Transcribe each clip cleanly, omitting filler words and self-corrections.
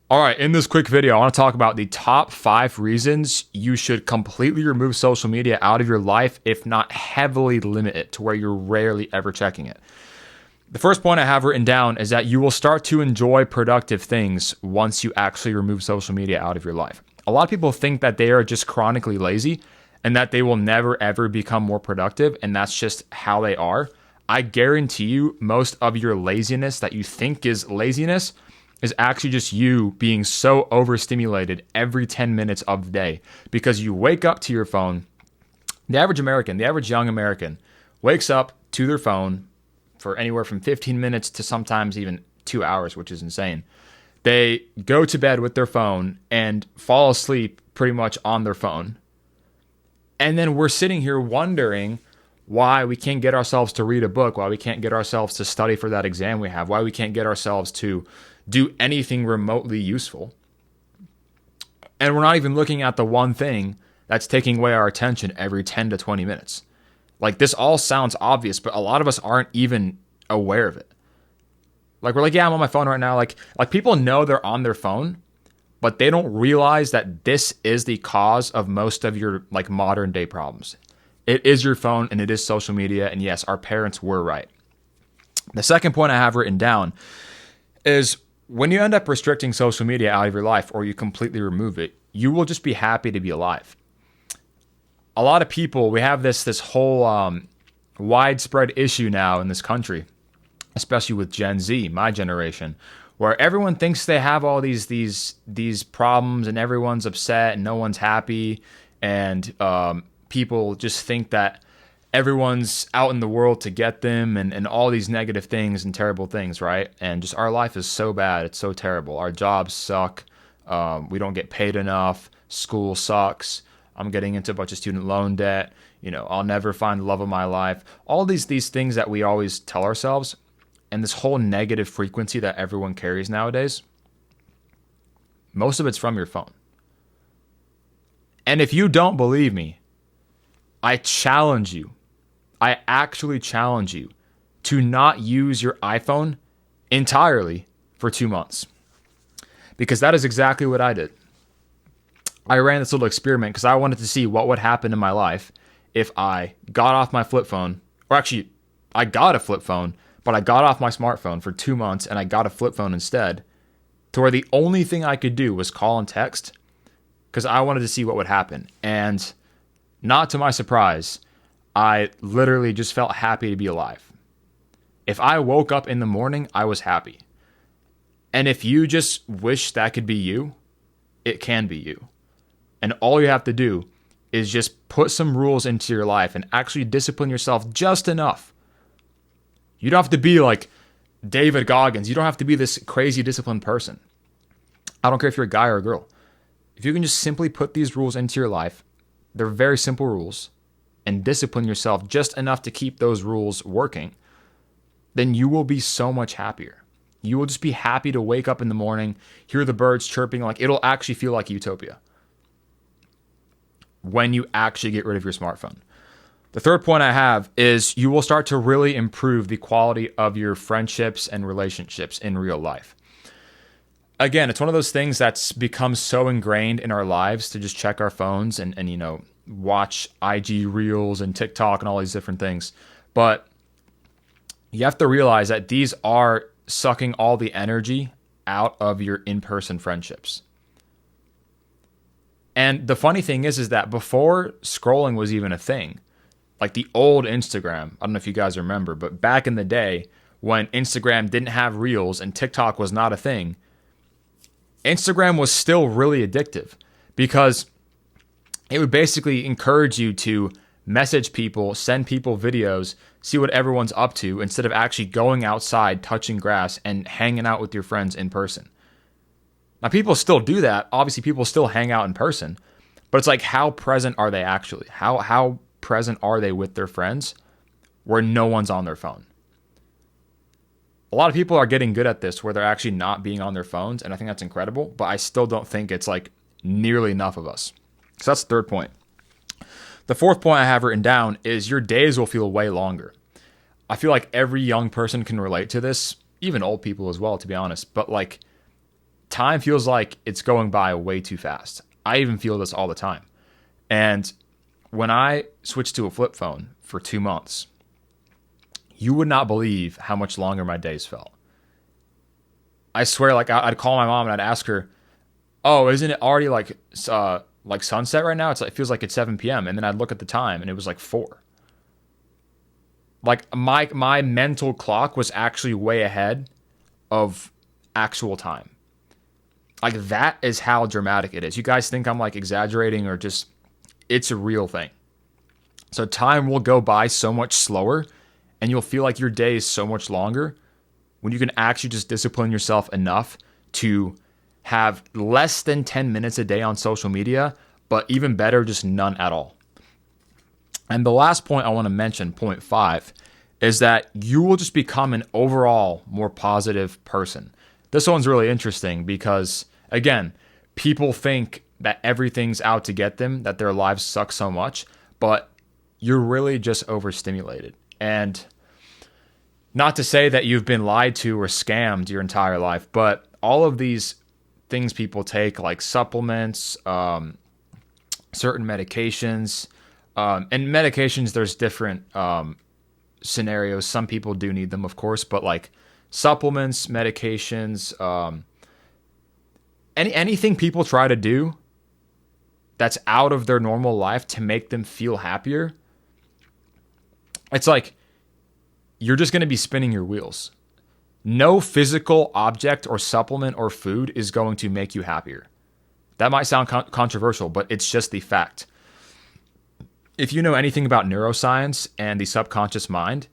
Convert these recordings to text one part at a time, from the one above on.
All right, in this quick video, I want to talk about the top 5 reasons you should completely remove social media out of your life, if not heavily limit it to where you're rarely ever checking it. The first point I have written down is that you will start to enjoy productive things once you actually remove social media out of your life. A lot of people think that they are just chronically lazy and that they will never ever become more productive, and that's just how they are. I guarantee you, most of your laziness that you think is laziness is actually just you being so overstimulated every 10 minutes of the day because you wake up to your phone. The average American, the average young American, wakes up to their phone for anywhere from 15 minutes to sometimes even 2 hours, which is insane. They go to bed with their phone and fall asleep pretty much on their phone. And then we're sitting here wondering why we can't get ourselves to read a book, why we can't get ourselves to study for that exam we have, why we can't get ourselves to do anything remotely useful. And we're not even looking at the one thing that's taking away our attention every 10 to 20 minutes. Like, this all sounds obvious, but a lot of us aren't even aware of it. Like, we're like, yeah, I'm on my phone right now. Like people know they're on their phone, but they don't realize that this is the cause of most of your like modern day problems. It is your phone and it is social media. And yes, our parents were right. The second point I have written down is when you end up restricting social media out of your life or you completely remove it, you will just be happy to be alive. A lot of people, we have this whole widespread issue now in this country, especially with Gen Z, my generation, where everyone thinks they have all these problems and everyone's upset and no one's happy, and people just think that everyone's out in the world to get them, and all these negative things and terrible things, right? And just our life is so bad. It's so terrible. Our jobs suck. We don't get paid enough. School sucks. I'm getting into a bunch of student loan debt. I'll never find the love of my life. All these things that we always tell ourselves, and this whole negative frequency that everyone carries nowadays, most of it's from your phone. And if you don't believe me, I challenge you. I actually challenge you to not use your iPhone entirely for 2 months. Because that is exactly what I did. I ran this little experiment because I wanted to see what would happen in my life if I got off my flip phone. Or actually, I got a flip phone, but I got off my smartphone for 2 months and I got a flip phone instead, to where the only thing I could do was call and text because I wanted to see what would happen. And not to my surprise, I literally just felt happy to be alive. If I woke up in the morning, I was happy. And if you just wish that could be you, it can be you. And all you have to do is just put some rules into your life and actually discipline yourself just enough. You don't have to be like David Goggins. You don't have to be this crazy disciplined person. I don't care if you're a guy or a girl. If you can just simply put these rules into your life, they're very simple rules, and discipline yourself just enough to keep those rules working, then you will be so much happier. You will just be happy to wake up in the morning, hear the birds chirping. Like, it'll actually feel like utopia when you actually get rid of your smartphone. The third point I have is you will start to really improve the quality of your friendships and relationships in real life. Again, it's one of those things that's become so ingrained in our lives to just check our phones and watch IG Reels and TikTok and all these different things. But you have to realize that these are sucking all the energy out of your in-person friendships. And the funny thing is that before scrolling was even a thing, like the old Instagram, I don't know if you guys remember, but back in the day when Instagram didn't have Reels and TikTok was not a thing, Instagram was still really addictive because it would basically encourage you to message people, send people videos, see what everyone's up to, instead of actually going outside, touching grass, and hanging out with your friends in person. Now, people still do that. Obviously, people still hang out in person. But it's like, how present are they actually? How present are they with their friends where no one's on their phone? A lot of people are getting good at this where they're actually not being on their phones, and I think that's incredible, but I still don't think it's like nearly enough of us. So that's the third point. The fourth point I have written down is your days will feel way longer. I feel like every young person can relate to this, even old people as well, to be honest. But like time feels like it's going by way too fast. I even feel this all the time. And when I switched to a flip phone for 2 months, you would not believe how much longer my days felt. I swear, like I'd call my mom and I'd ask her, "Oh, isn't it already like sunset right now? It feels like it's 7 p.m." And then I'd look at the time and it was like 4. Like my mental clock was actually way ahead of actual time. Like that is how dramatic it is. You guys think I'm like exaggerating or just, it's a real thing. So time will go by so much slower and you'll feel like your day is so much longer when you can actually just discipline yourself enough to have less than 10 minutes a day on social media, but even better, just none at all. And the last point I want to mention, point 5, is that you will just become an overall more positive person. This one's really interesting because, again, people think that everything's out to get them, that their lives suck so much, but you're really just overstimulated. And not to say that you've been lied to or scammed your entire life, but all of these things people take, like supplements, certain medications, and medications, there's different scenarios. Some people do need them, of course, but like supplements, medications, anything people try to do that's out of their normal life to make them feel happier, it's like you're just going to be spinning your wheels. No physical object or supplement or food is going to make you happier. That might sound controversial, but it's just the fact. If you know anything about neuroscience and the subconscious mind,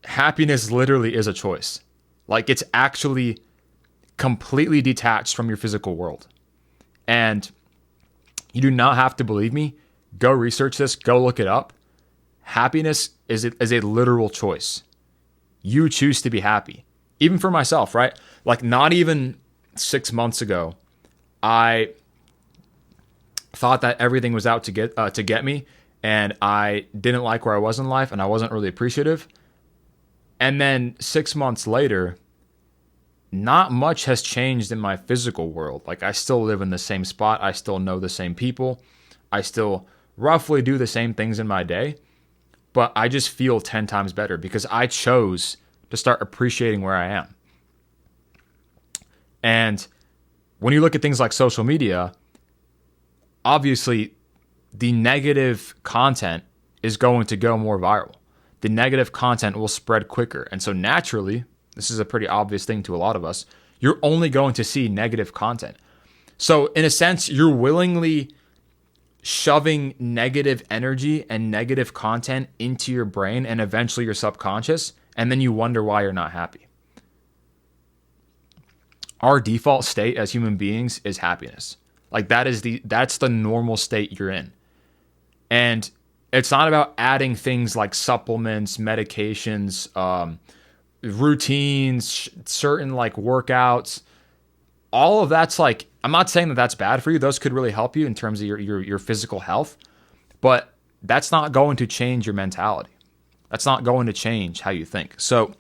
happiness literally is a choice. Like it's actually completely detached from your physical world. And you do not have to believe me. Go research this. Go look it up. Happiness is a literal choice. You choose to be happy. Even for myself, right? Like not even 6 months ago, I thought that everything was out to get me, and I didn't like where I was in life, and I wasn't really appreciative. And then 6 months later, not much has changed in my physical world. Like I still live in the same spot. I still know the same people. I still roughly do the same things in my day. But I just feel 10 times better because I chose to start appreciating where I am. And when you look at things like social media, obviously the negative content is going to go more viral. The negative content will spread quicker. And so naturally, this is a pretty obvious thing to a lot of us, you're only going to see negative content. So in a sense, you're willingly shoving negative energy and negative content into your brain and eventually your subconscious, and then you wonder why you're not happy. Our default state as human beings is happiness. Like that's the normal state you're in. And it's not about adding things like supplements, medications, routines, certain like workouts. All of that's like, I'm not saying that that's bad for you. Those could really help you in terms of your physical health, but that's not going to change your mentality. That's not going to change how you think. So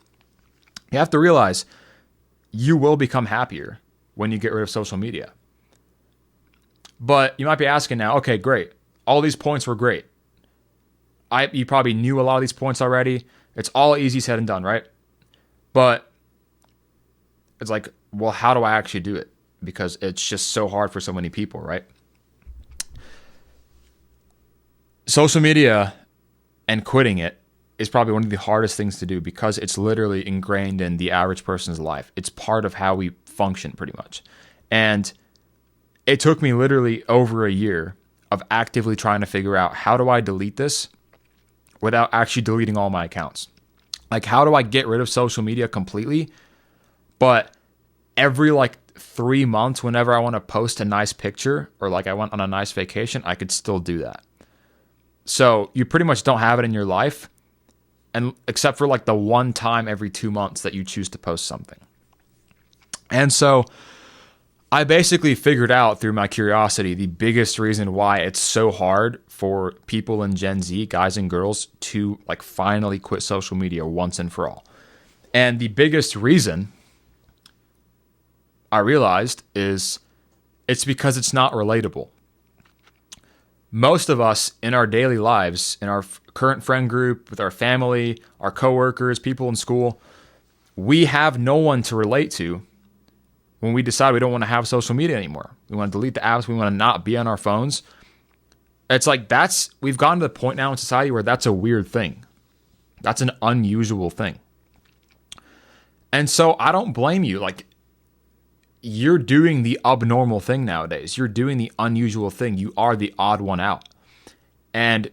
you have to realize you will become happier when you get rid of social media. But you might be asking now, okay, great. All these points were great. You probably knew a lot of these points already. It's all easy said and done, right? But it's like, well, how do I actually do it? Because it's just so hard for so many people, right? Social media and quitting it is probably one of the hardest things to do because it's literally ingrained in the average person's life. It's part of how we function pretty much. And it took me literally over a year of actively trying to figure out how do I delete this without actually deleting all my accounts. Like, how do I get rid of social media completely? But every like 3 months, whenever I want to post a nice picture or like I went on a nice vacation, I could still do that. So you pretty much don't have it in your life, and except for like the one time every 2 months that you choose to post something. And so I basically figured out through my curiosity the biggest reason why it's so hard for people in Gen Z, guys and girls, to like finally quit social media once and for all. And the biggest reason, I realized is it's because it's not relatable. Most of us in our daily lives, in our current friend group, with our family, our coworkers, people in school, we have no one to relate to when we decide we don't want to have social media anymore. We want to delete the apps. We want to not be on our phones. It's like we've gotten to the point now in society where that's a weird thing. That's an unusual thing. And so I don't blame you. Like, you're doing the abnormal thing nowadays. You're doing the unusual thing. You are the odd one out. And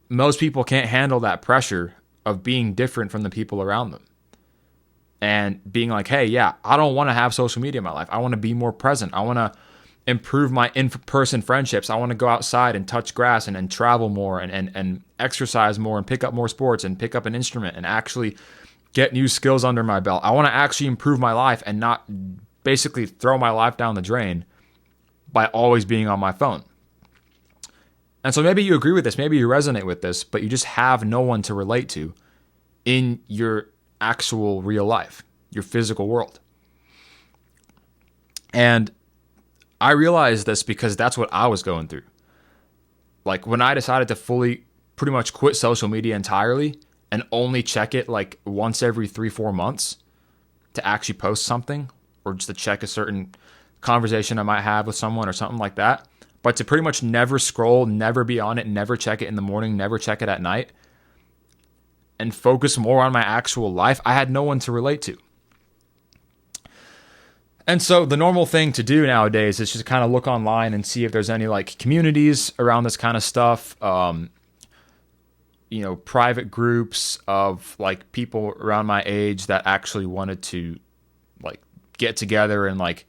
most people can't handle that pressure of being different from the people around them. And being like, hey, yeah, I don't want to have social media in my life. I want to be more present. I want to improve my in-person friendships. I want to go outside and touch grass and travel more and exercise more and pick up more sports and pick up an instrument and actually get new skills under my belt. I want to actually improve my life and not basically throw my life down the drain by always being on my phone. And so maybe you agree with this, maybe you resonate with this, but you just have no one to relate to in your actual real life, your physical world. And I realized this because that's what I was going through. Like, when I decided to fully pretty much quit social media entirely and only check it like once every 3-4 months to actually post something, or just to check a certain conversation I might have with someone or something like that, but to pretty much never scroll, never be on it, never check it in the morning, never check it at night, and focus more on my actual life, I had no one to relate to. And so the normal thing to do nowadays is just kind of look online and see if there's any like communities around this kind of stuff, private groups of like people around my age that actually wanted to like get together and like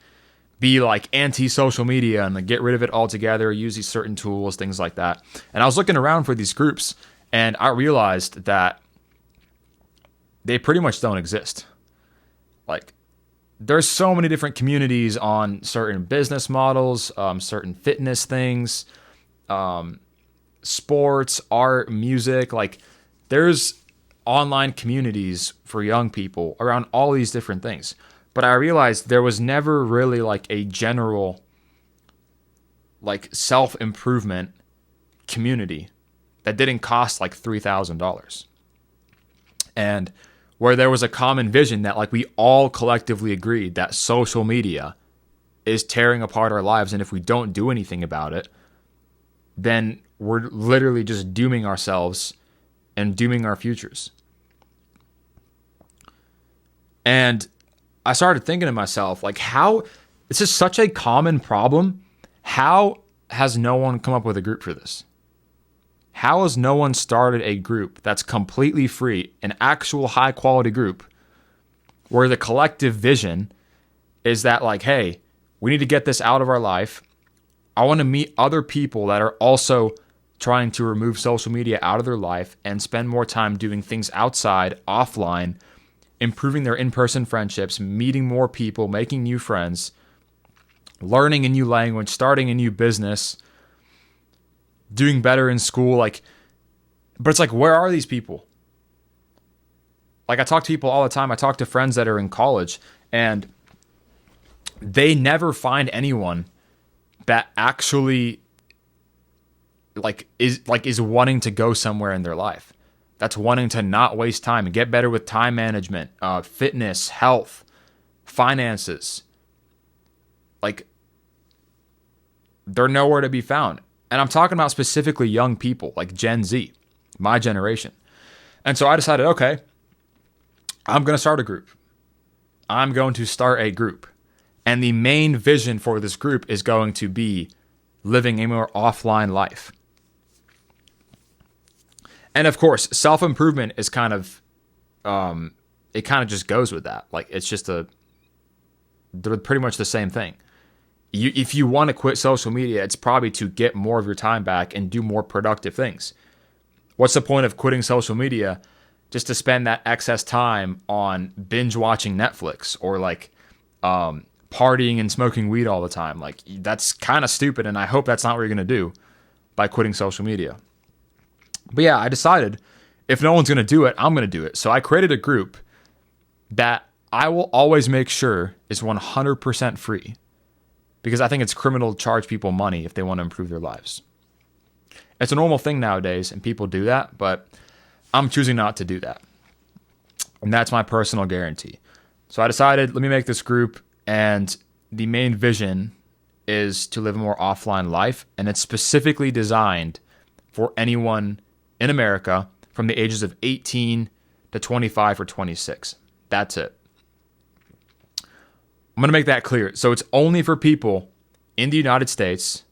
be like anti-social media and like get rid of it altogether, use these certain tools, things like that. And I was looking around for these groups and I realized that they pretty much don't exist. Like, there's so many different communities on certain business models, certain fitness things, sports, art, music. Like, there's online communities for young people around all these different things. But I realized there was never really like a general like self-improvement community that didn't cost like $3,000. And where there was a common vision that like we all collectively agreed that social media is tearing apart our lives, and if we don't do anything about it, then we're literally just dooming ourselves and dooming our futures. And I started thinking to myself, like, how this is such a common problem. How has no one come up with a group for this? How has no one started a group that's completely free, an actual high quality group, where the collective vision is that like, hey, we need to get this out of our life. I want to meet other people that are also trying to remove social media out of their life and spend more time doing things outside, offline, improving their in-person friendships, meeting more people, making new friends, learning a new language, starting a new business, doing better in school. Like, but it's like, where are these people? Like, I talk to people all the time. I talk to friends that are in college, and they never find anyone that actually is wanting to go somewhere in their life. That's wanting to not waste time and get better with time management, fitness, health, finances. Like, they're nowhere to be found. And I'm talking about specifically young people, like Gen Z, my generation. And so I decided, okay, I'm going to start a group. I'm going to start a group. And the main vision for this group is going to be living a more offline life. And of course, self-improvement is kind of, it kind of just goes with that. Like, it's just they're pretty much the same thing. If you want to quit social media, it's probably to get more of your time back and do more productive things. What's the point of quitting social media just to spend that excess time on binge watching Netflix or like partying and smoking weed all the time? Like, that's kind of stupid, and I hope that's not what you're going to do by quitting social media. But yeah, I decided if no one's going to do it, I'm going to do it. So I created a group that I will always make sure is 100% free, because I think it's criminal to charge people money if they want to improve their lives. It's a normal thing nowadays, and people do that, but I'm choosing not to do that. And that's my personal guarantee. So I decided, let me make this group, and the main vision is to live a more offline life, and it's specifically designed for anyone in America from the ages of 18 to 25 or 26. That's it. I'm going to make that clear. So it's only for people in the United States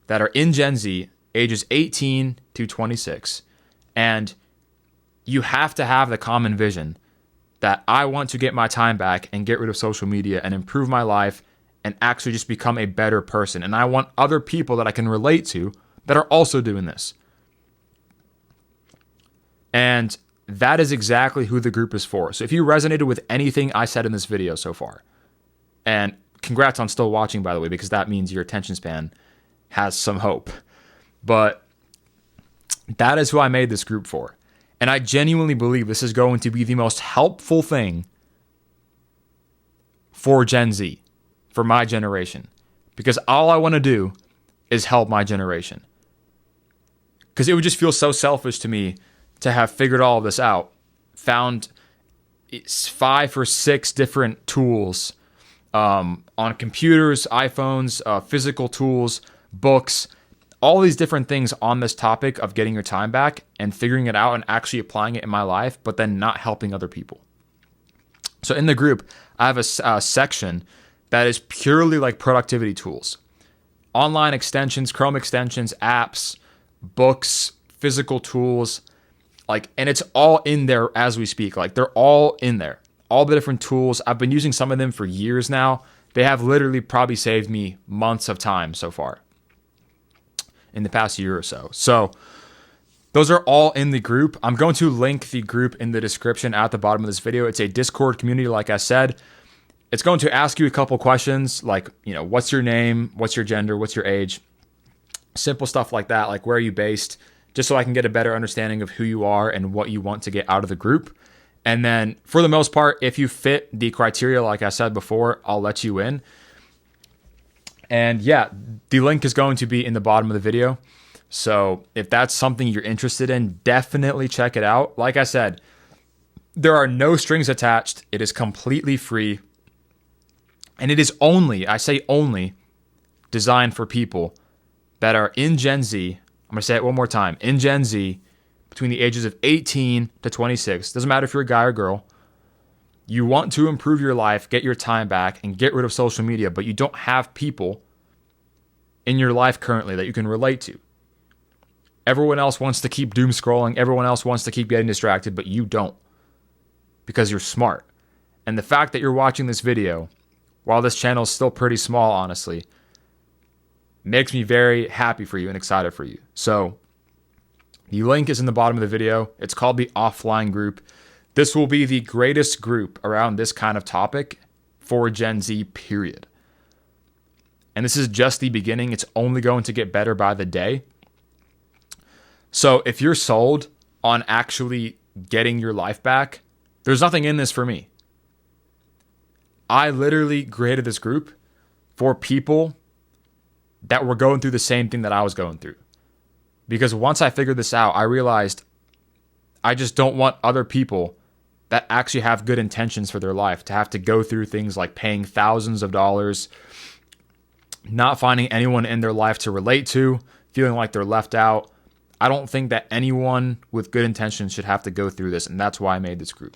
that are in Gen Z, ages 18 to 26. And you have to have the common vision that I want to get my time back and get rid of social media and improve my life and actually just become a better person. And I want other people that I can relate to that are also doing this. And that is exactly who the group is for. So if you resonated with anything I said in this video so far, and congrats on still watching, by the way, because that means your attention span has some hope. But that is who I made this group for. And I genuinely believe this is going to be the most helpful thing for Gen Z, for my generation. Because all I want to do is help my generation. Because it would just feel so selfish to me to have figured all of this out, found 5 or 6 different tools on computers, iPhones, physical tools, books, all these different things on this topic of getting your time back and figuring it out and actually applying it in my life, but then not helping other people. So in the group, I have a section that is purely like productivity tools, online extensions, Chrome extensions, apps, books, physical tools, and it's all in there as we speak. They're all in there. All the different tools. I've been using some of them for years now. They have literally probably saved me months of time so far in the past year or so. So those are all in the group. I'm going to link the group in the description at the bottom of this video. It's a Discord community, like I said. It's going to ask you a couple questions like, what's your name? What's your gender? What's your age? Simple stuff like that, like where are you based? Just so I can get a better understanding of who you are and what you want to get out of the group. And then for the most part, if you fit the criteria, like I said before, I'll let you in. And yeah, the link is going to be in the bottom of the video. So if that's something you're interested in, definitely check it out. Like I said, there are no strings attached. It is completely free. And it is only, I say only, designed for people that are in Gen Z. I'm going to say it one more time. In Gen Z, between the ages of 18 to 26, doesn't matter if you're a guy or girl, you want to improve your life, get your time back, and get rid of social media, but you don't have people in your life currently that you can relate to. Everyone else wants to keep doom scrolling. Everyone else wants to keep getting distracted, but you don't, because you're smart. And the fact that you're watching this video, while this channel is still pretty small, honestly, makes me very happy for you and excited for you. So the link is in the bottom of the video. It's called the Offline Group. This will be the greatest group around this kind of topic for Gen Z, period. And this is just the beginning. It's only going to get better by the day. So if you're sold on actually getting your life back, there's nothing in this for me. I literally created this group for people that were going through the same thing that I was going through. Because once I figured this out, I realized I just don't want other people that actually have good intentions for their life to have to go through things like paying thousands of dollars, not finding anyone in their life to relate to, feeling like they're left out. I don't think that anyone with good intentions should have to go through this, and that's why I made this group.